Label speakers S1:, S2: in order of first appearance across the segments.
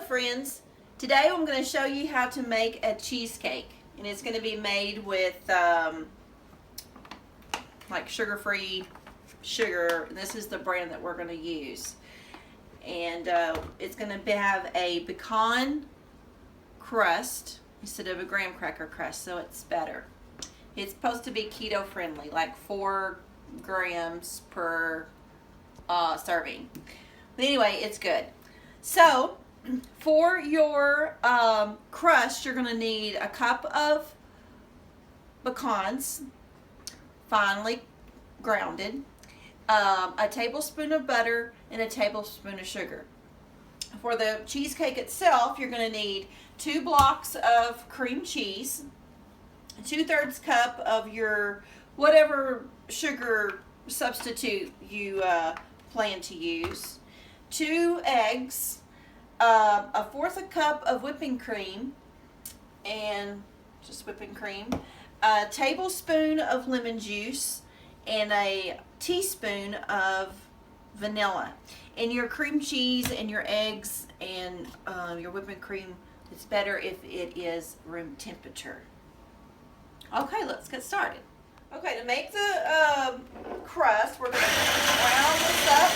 S1: friends. Today I'm going to show you how to make a cheesecake, and it's going to be made with like sugar-free sugar. This is the brand that we're going to use, and it's going to have a pecan crust instead of a graham cracker crust, so it's better. It's supposed to be keto friendly, like 4 grams per serving. But anyway, it's good. So for your crust, you're going to need a cup of pecans, finely grounded, a tablespoon of butter, and a tablespoon of sugar. For the cheesecake itself, you're going to need 2 blocks of cream cheese, 2/3 cup of your whatever sugar substitute you plan to use, 2 eggs, a 1/4 cup of whipping cream, and just whipping cream, a tablespoon of lemon juice, and a teaspoon of vanilla. And your cream cheese and your eggs and your whipping cream, it's better if it is room temperature. Okay, let's get started. Okay, to make the crust, we're going to round this up.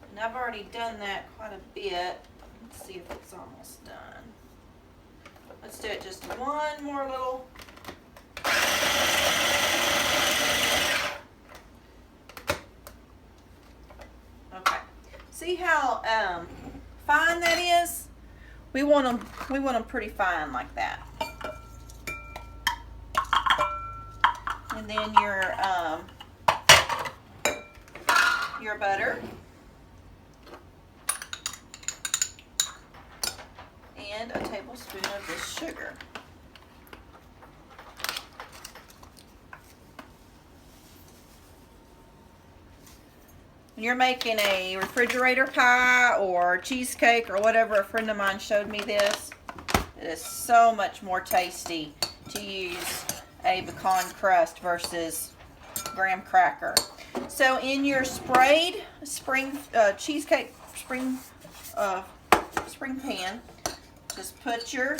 S1: And I've already done that quite a bit. Let's see if it's almost done. Let's do it just one more little. Okay. See how fine that is? We want them pretty fine like that. And then your butter and a tablespoon of this sugar. When you're making a refrigerator pie or cheesecake or whatever, a friend of mine showed me this. It is so much more tasty to use a pecan crust versus graham cracker. So in your sprayed cheesecake spring pan, just put your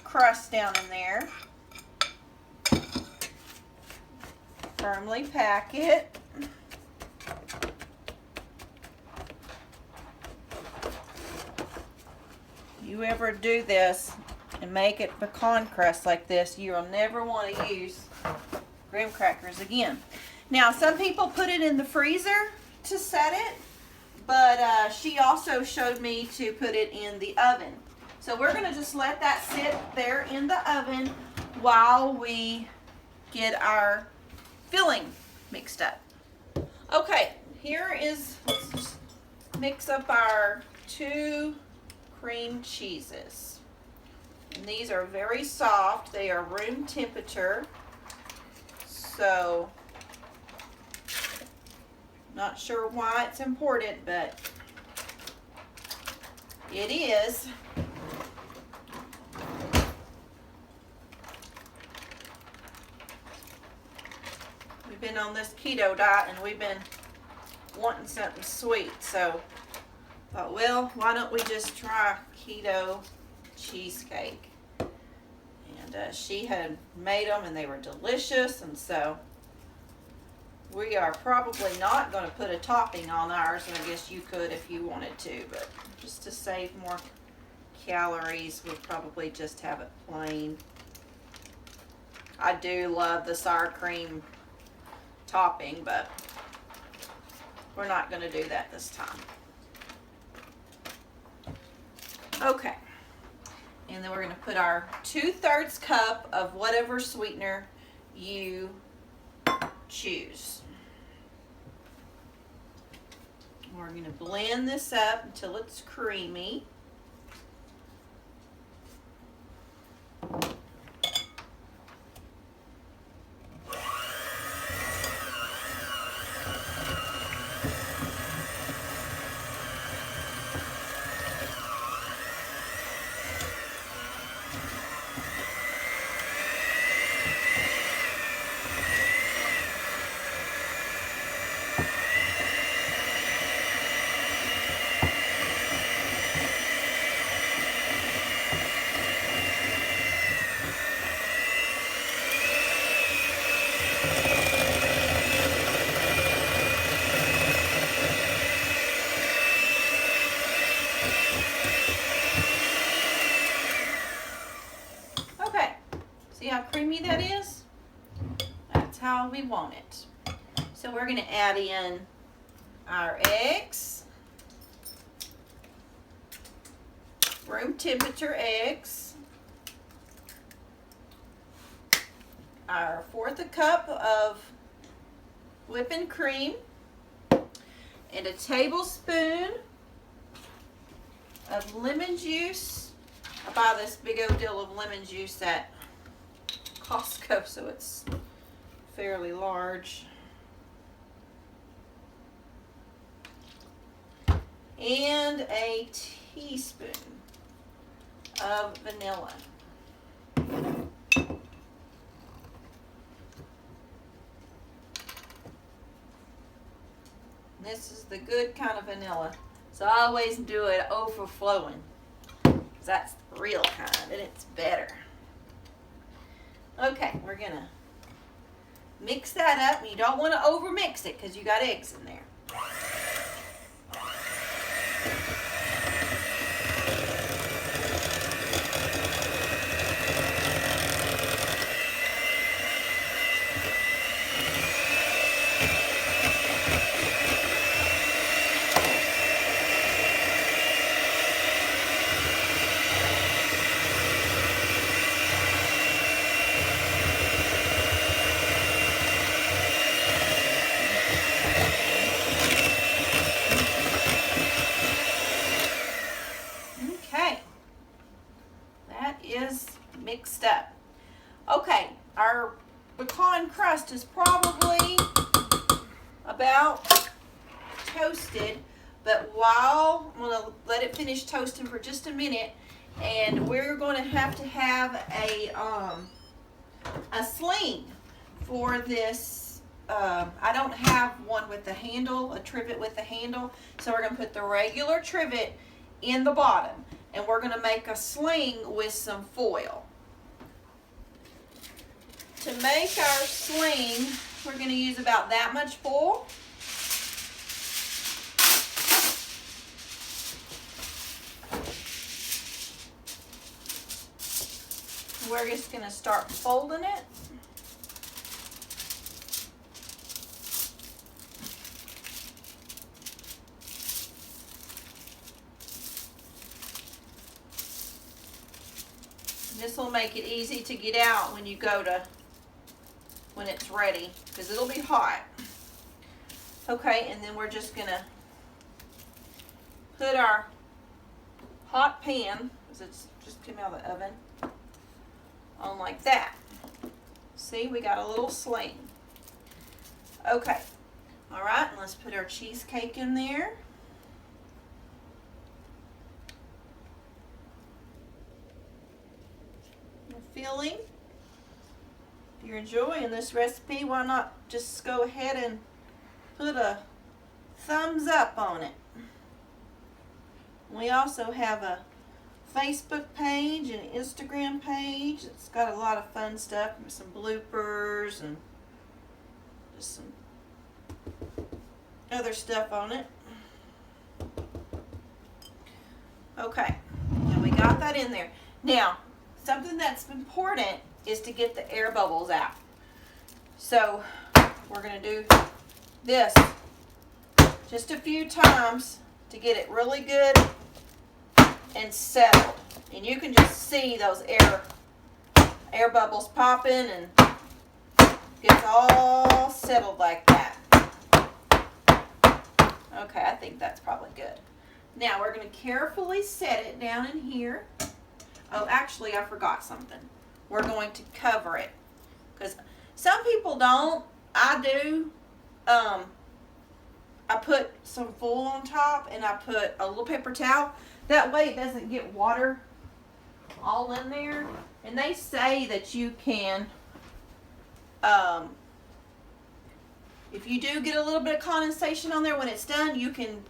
S1: crust down in there. Firmly pack it. You ever do this and make it pecan crust like this, you'll never want to use graham crackers again. Now, some people put it in the freezer to set it, but she also showed me to put it in the oven. So we're going to just let that sit there in the oven while we get our filling mixed up. Okay, let's just mix up our 2 cream cheeses. And these are very soft. They are room temperature. So, not sure why it's important, but it is. We've been on this keto diet and we've been wanting something sweet, so thought, well, why don't we just try keto cheesecake? And she had made them and they were delicious, and so we are probably not going to put a topping on ours, and I guess you could if you wanted to, but just to save more calories, we'll probably just have it plain. I do love the sour cream topping, but we're not going to do that this time. Okay, and then we're going to put our 2/3 cup of whatever sweetener you choose. We're going to blend this up until it's creamy. how we want it. So we're going to add in our eggs, room temperature eggs, our 1/4 cup of whipping cream, and a tablespoon of lemon juice. I buy this big old deal of lemon juice at Costco, so it's fairly large. And a teaspoon of vanilla. This is the good kind of vanilla. So I always do it overflowing. That's the real kind and it's better. Okay, we're gonna mix that up. You don't want to over mix it because you got eggs in there. Mixed up. Okay, our pecan crust is probably about toasted, but while I'm going to let it finish toasting for just a minute, and we're going to have a sling for this. I don't have one with the handle, a trivet with the handle, so we're going to put the regular trivet in the bottom, and we're going to make a sling with some foil. To make our sling, we're going to use about that much foil. We're just going to start folding it. This will make it easy to get out when you go to, when it's ready, because it'll be hot. Okay, and then we're just gonna put our hot pan, because it's just came out of the oven, on like that. See, we got a little sling. Okay, all right, and let's put our cheesecake in there. Filling. If you're enjoying this recipe, why not just go ahead and put a thumbs up on it. We also have a Facebook page and an Instagram page. It's got a lot of fun stuff, some bloopers and just some other stuff on it. Okay, now we got that in there. Now, something that's important is to get the air bubbles out. So we're going to do this just a few times to get it really good and settled. And you can just see those air bubbles popping and gets all settled like that. Okay, I think that's probably good. Now we're going to carefully set it down in here. Oh, actually, I forgot something. We're going to cover it. Because some people don't. I do. I put some foil on top and I put a little paper towel. That way it doesn't get water all in there. And they say that you can, if you do get a little bit of condensation on there when it's done, you can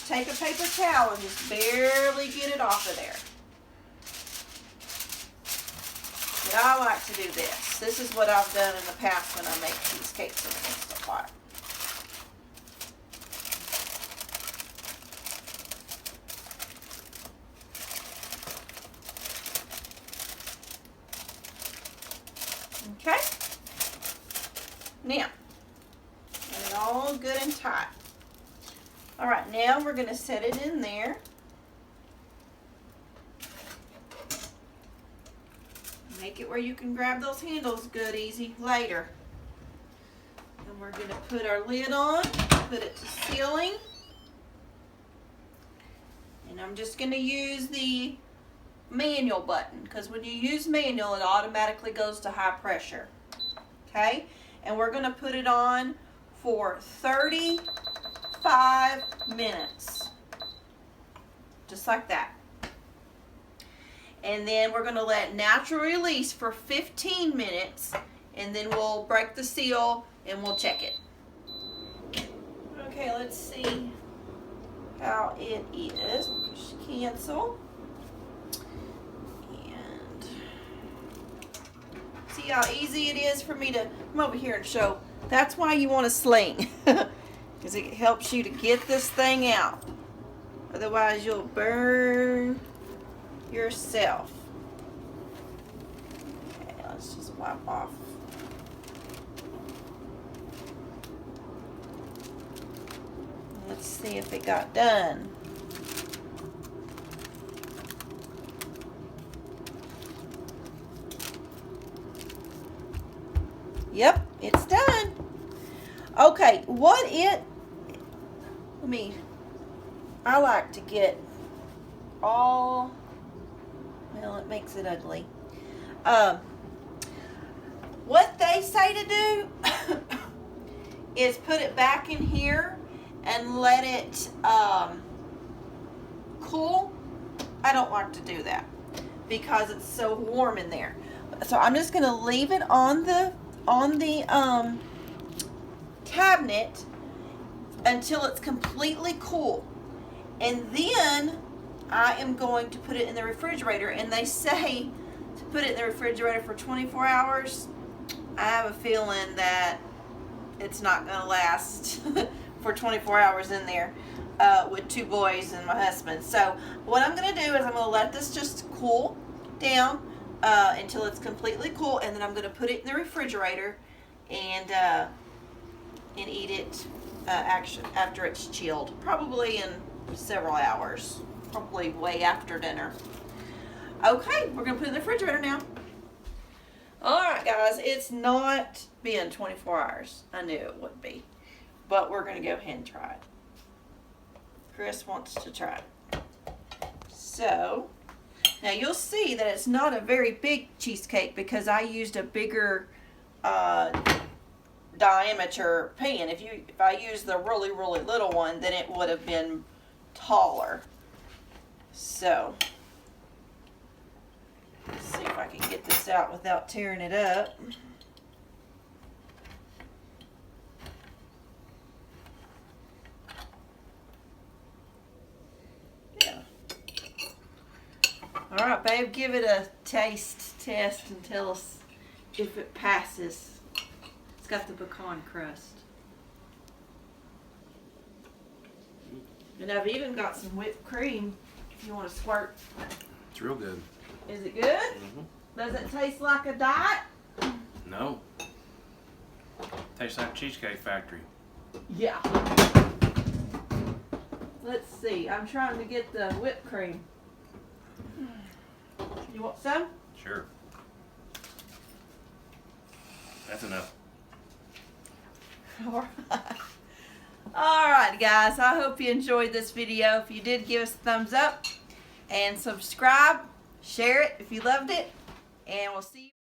S1: take a paper towel and just barely get it off of there. But I like to do this. This is what I've done in the past when I make cheesecakes in the Instant Pot. Okay? Now, get it all good and tight. All right, now we're going to set it in there. Make it where you can grab those handles good easy later. And we're going to put our lid on, put it to sealing. And I'm just going to use the manual button, because when you use manual, it automatically goes to high pressure. Okay? And we're going to put it on for 35 minutes. Just like that. And then we're going to let natural release for 15 minutes, and then we'll break the seal and we'll check it. Okay, let's see how it is. Push cancel. And see how easy it is for me to come over here and show. That's why you want a sling, because it helps you to get this thing out. Otherwise you'll burn yourself. Okay, let's just wipe off. Let's see if it got done. Yep, it's done. Okay, I like to get all, well, it makes it ugly. What they say to do is put it back in here and let it cool. I don't like to do that because it's so warm in there. So I'm just going to leave it on the cabinet until it's completely cool, and then I am going to put it in the refrigerator. And they say to put it in the refrigerator for 24 hours. I have a feeling that it's not going to last for 24 hours in there with two boys and my husband. So what I'm going to do is I'm going to let this just cool down until it's completely cool, and then I'm going to put it in the refrigerator and eat it after it's chilled, probably in several hours, probably way after dinner. Okay, we're going to put it in the refrigerator now. Alright guys, it's not been 24 hours. I knew it would be. But we're going to go ahead and try it. Chris wants to try it. So, now you'll see that it's not a very big cheesecake because I used a bigger diameter pan. If I used the really, really little one, then it would have been taller. So, let's see if I can get this out without tearing it up. Yeah. All right, babe, give it a taste test and tell us if it passes. It's got the pecan crust. And I've even got some whipped cream if you want to squirt.
S2: It's real good.
S1: Is it good?
S2: Mm-hmm.
S1: Does it taste like a diet?
S2: No. Tastes like Cheesecake Factory.
S1: Yeah. Let's see. I'm trying to get the whipped cream. You want some?
S2: Sure. That's enough.
S1: Alright guys, I hope you enjoyed this video. If you did, give us a thumbs up and subscribe. Share it if you loved it. And we'll see you.